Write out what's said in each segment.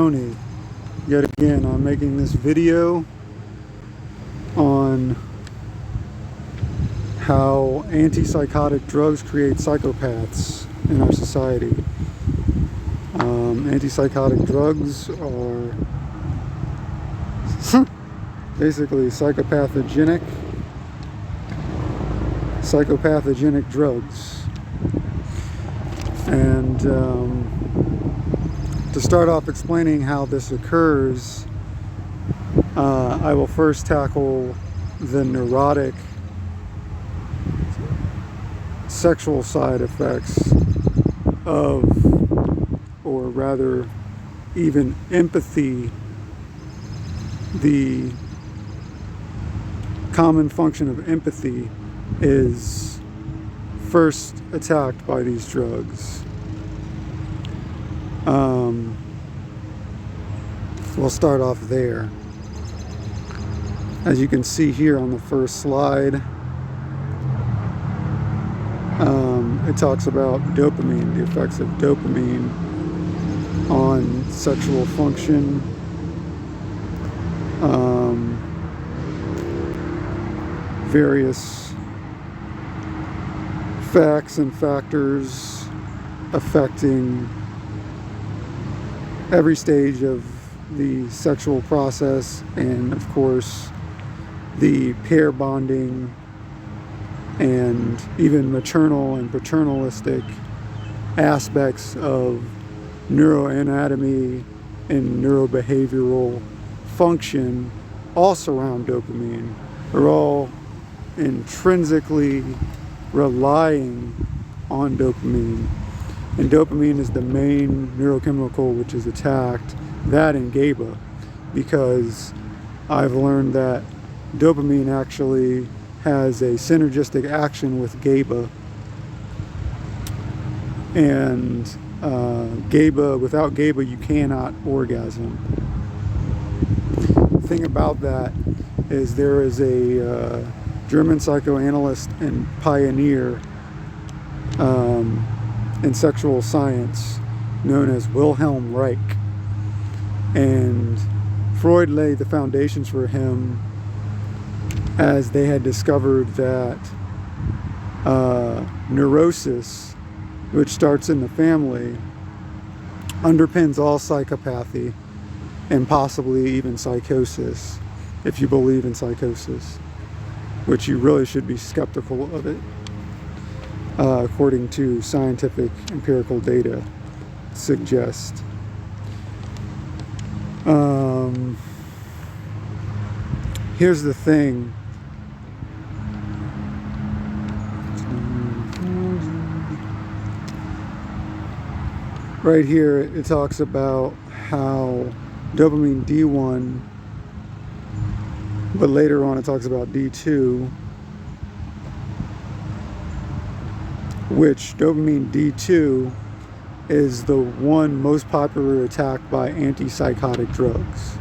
Tony. Yet again, I'm making this video on how antipsychotic drugs create psychopaths in our society. Antipsychotic drugs are basically psychopathogenic drugs. And to start off explaining how this occurs, I will first tackle the neurotic sexual side effects of, or rather even empathy, the common function of empathy is first attacked by these drugs. We'll start off there. As you can see here on the first slide, it talks about dopamine, the effects of dopamine on sexual function. Various facts and factors affecting every stage of the sexual process, and of course the pair bonding and even maternal and paternalistic aspects of neuroanatomy and neurobehavioral function all surround dopamine. They're all intrinsically relying on dopamine. And dopamine is the main neurochemical which is attacked, that and GABA, because I've learned that dopamine actually has a synergistic action with GABA. And GABA, without GABA, you cannot orgasm. The thing about that is there is a German psychoanalyst and pioneer in sexual science known as Wilhelm Reich. And Freud laid the foundations for him as they had discovered that neurosis, which starts in the family, underpins all psychopathy and possibly even psychosis, if you believe in psychosis, which you really should be skeptical of it, according to scientific empirical data suggest. Here's the thing. Right here it talks about how dopamine D1, but later on it talks about D2, which dopamine D2 is the one most popular attacked by antipsychotic drugs.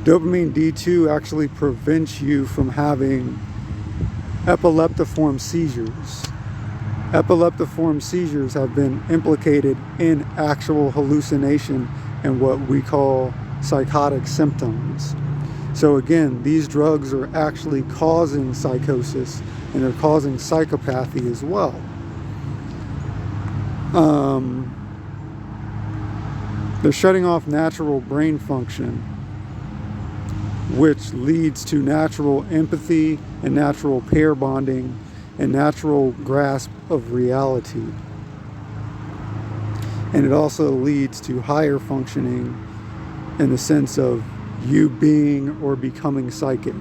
Dopamine D2 actually prevents you from having epileptiform seizures. Epileptiform seizures have been implicated in actual hallucination and what we call psychotic symptoms. So again, these drugs are actually causing psychosis and they're causing psychopathy as well. They're shutting off natural brain function, which leads to natural empathy and natural pair bonding and natural grasp of reality. And it also leads to higher functioning in the sense of you being or becoming psychic.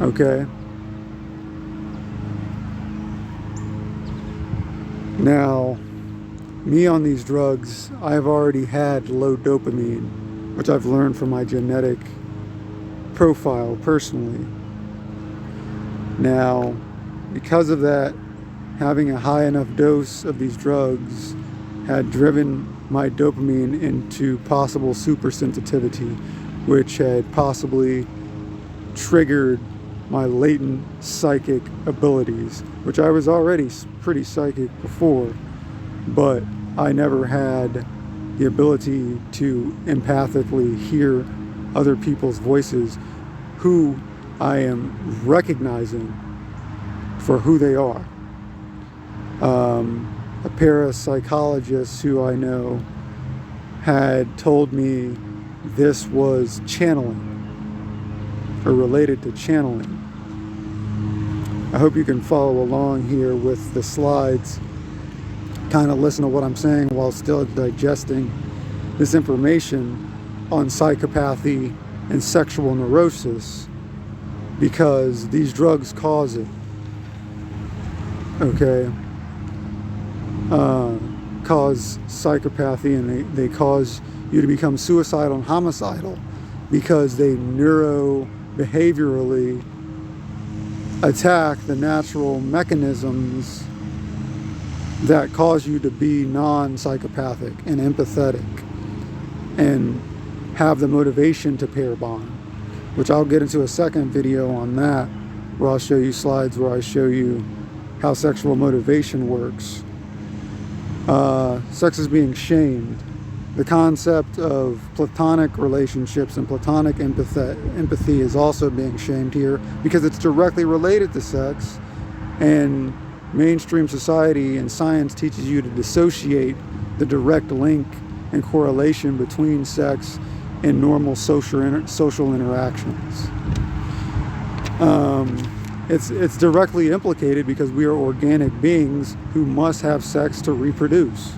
Okay? Now, me on these drugs, I've already had low dopamine, which I've learned from my genetic profile personally. Now, because of that, having a high enough dose of these drugs had driven my dopamine into possible supersensitivity, which had possibly triggered my latent psychic abilities, which I was already pretty psychic before, but I never had the ability to empathically hear other people's voices who I am recognizing for who they are. A parapsychologist who I know had told me this was channeling, or related to channeling. I hope you can follow along here with the slides, kind of listen to what I'm saying while still digesting this information on psychopathy and sexual neurosis, because these drugs cause it. Okay? Cause psychopathy, and they cause you to become suicidal and homicidal because they neurobehaviorally attack the natural mechanisms that cause you to be non-psychopathic and empathetic and have the motivation to pair bond, which I'll get into a second video on that, where I'll show you slides where I show you how sexual motivation works. Sex is being shamed. The concept of platonic relationships and platonic empathy is also being shamed here because it's directly related to sex, and mainstream society and science teaches you to dissociate the direct link and correlation between sex and normal social interactions. It's directly implicated because we are organic beings who must have sex to reproduce.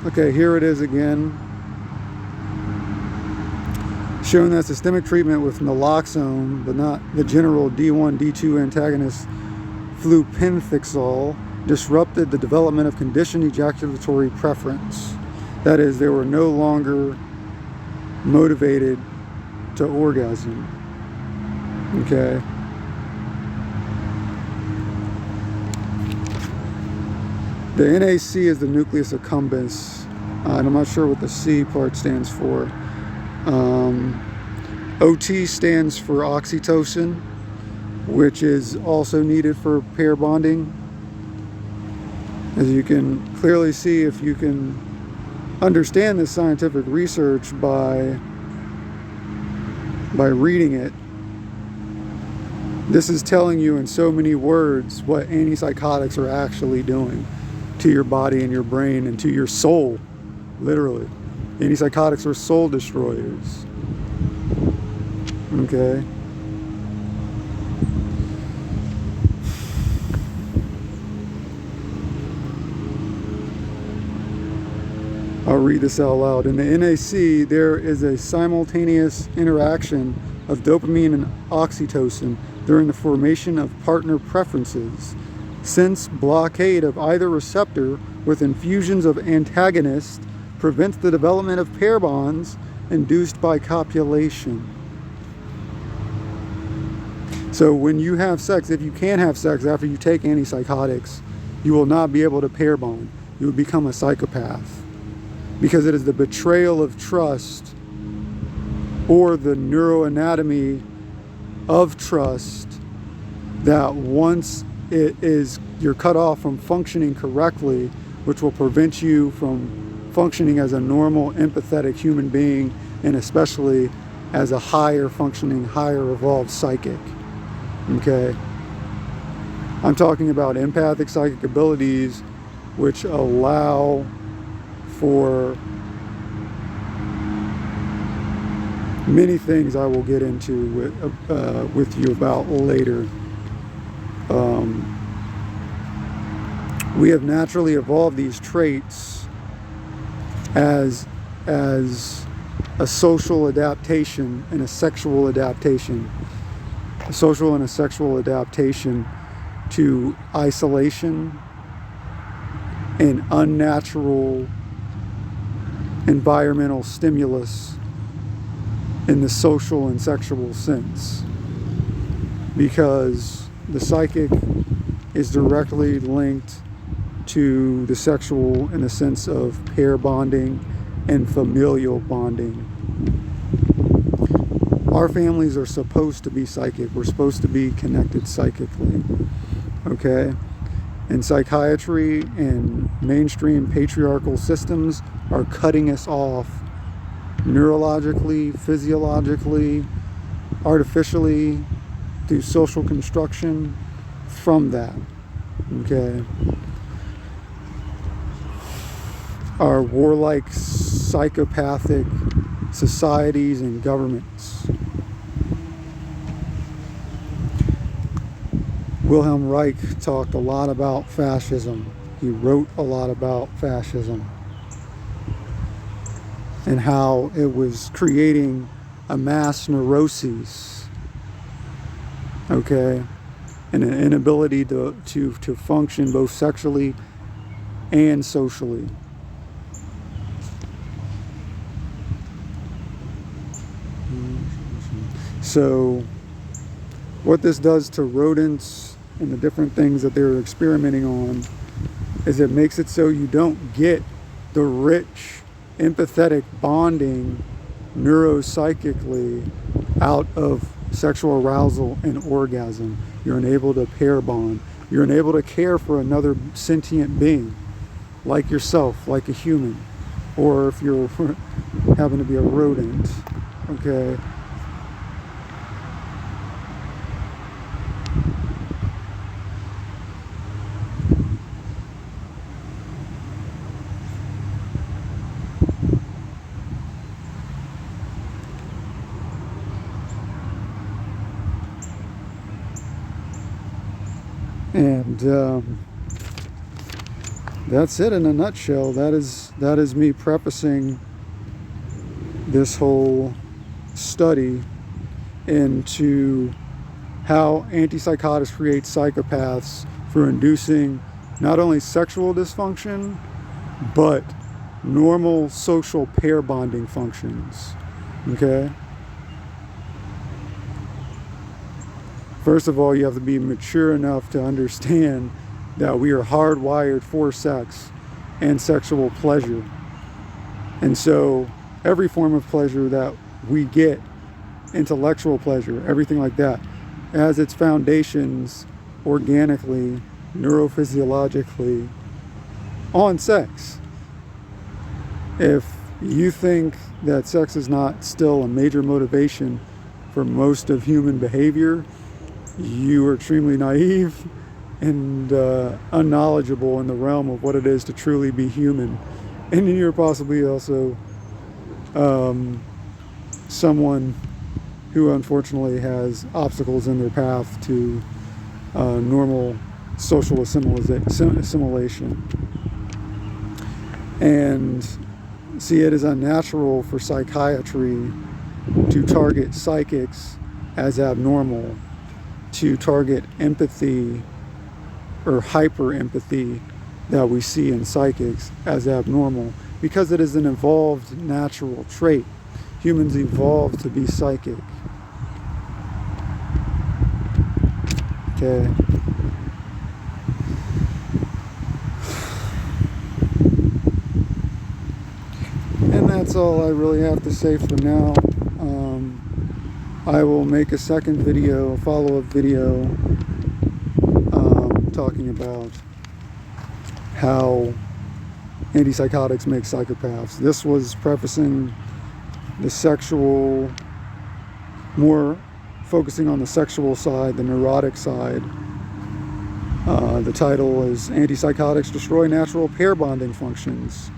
Okay, here it is again, showing that systemic treatment with naloxone, but not the general D1, D2 antagonist flupentixol, disrupted the development of conditioned ejaculatory preference. That is, they were no longer motivated to orgasm. Okay. The NAC is the nucleus accumbens, and I'm not sure what the C part stands for. OT stands for oxytocin, which is also needed for pair bonding. As you can clearly see, if you can understand this scientific research by reading it, this is telling you in so many words what antipsychotics are actually doing to your body and your brain and to your soul, literally. Antipsychotics are soul destroyers. Okay. I'll read this out loud. In the NAC, there is a simultaneous interaction of dopamine and oxytocin during the formation of partner preferences, since blockade of either receptor with infusions of antagonists prevents the development of pair bonds induced by copulation. So when you have sex, if you can have sex after you take antipsychotics, you will not be able to pair bond. You will become a psychopath, because it is the betrayal of trust, or the neuroanatomy of trust, that once you're cut off from functioning correctly, which will prevent you from functioning as a normal, empathetic human being, and especially as a higher functioning, higher evolved psychic. Okay? I'm talking about empathic psychic abilities, which allow for many things I will get into with you about later. We have naturally evolved these traits as a social adaptation and a sexual adaptation. A social and a sexual adaptation to isolation and unnatural environmental stimulus in the social and sexual sense, because the psychic is directly linked to the sexual in the sense of pair bonding and familial bonding. Our families are supposed to be psychic. We're supposed to be connected psychically, okay? And psychiatry and mainstream patriarchal systems are cutting us off neurologically, physiologically, artificially, through social construction from that. Okay? Our warlike, psychopathic societies and governments. Wilhelm Reich talked a lot about fascism. He wrote a lot about fascism and how it was creating a mass neuroses, okay, and an inability to function both sexually and socially. So what this does to rodents and the different things that they're experimenting on is it makes it so you don't get the rich, empathetic bonding neuropsychically out of sexual arousal and orgasm. You're unable to pair bond. You're unable to care for another sentient being like yourself, like a human, or if you're happen to be a rodent, okay? And that's it in a nutshell. That is me prefacing this whole study into how antipsychotics create psychopaths for inducing not only sexual dysfunction, but normal social pair bonding functions. Okay? First of all, you have to be mature enough to understand that we are hardwired for sex and sexual pleasure. And so every form of pleasure that we get, intellectual pleasure, everything like that, has its foundations organically, neurophysiologically, on sex. If you think that sex is not still a major motivation for most of human behavior, you are extremely naive and unknowledgeable in the realm of what it is to truly be human. And you're possibly also someone who unfortunately has obstacles in their path to normal social assimilation. And see, it is unnatural for psychiatry to target psychics as abnormal, to target empathy or hyper empathy that we see in psychics as abnormal, because it is an evolved natural trait. Humans evolved to be psychic. Okay. And that's all I really have to say for now. I will make a second video, a follow-up video, talking about how antipsychotics make psychopaths. This was prefacing the sexual, more focusing on the sexual side, the neurotic side. The title is Antipsychotics Destroy Natural Pair Bonding Functions.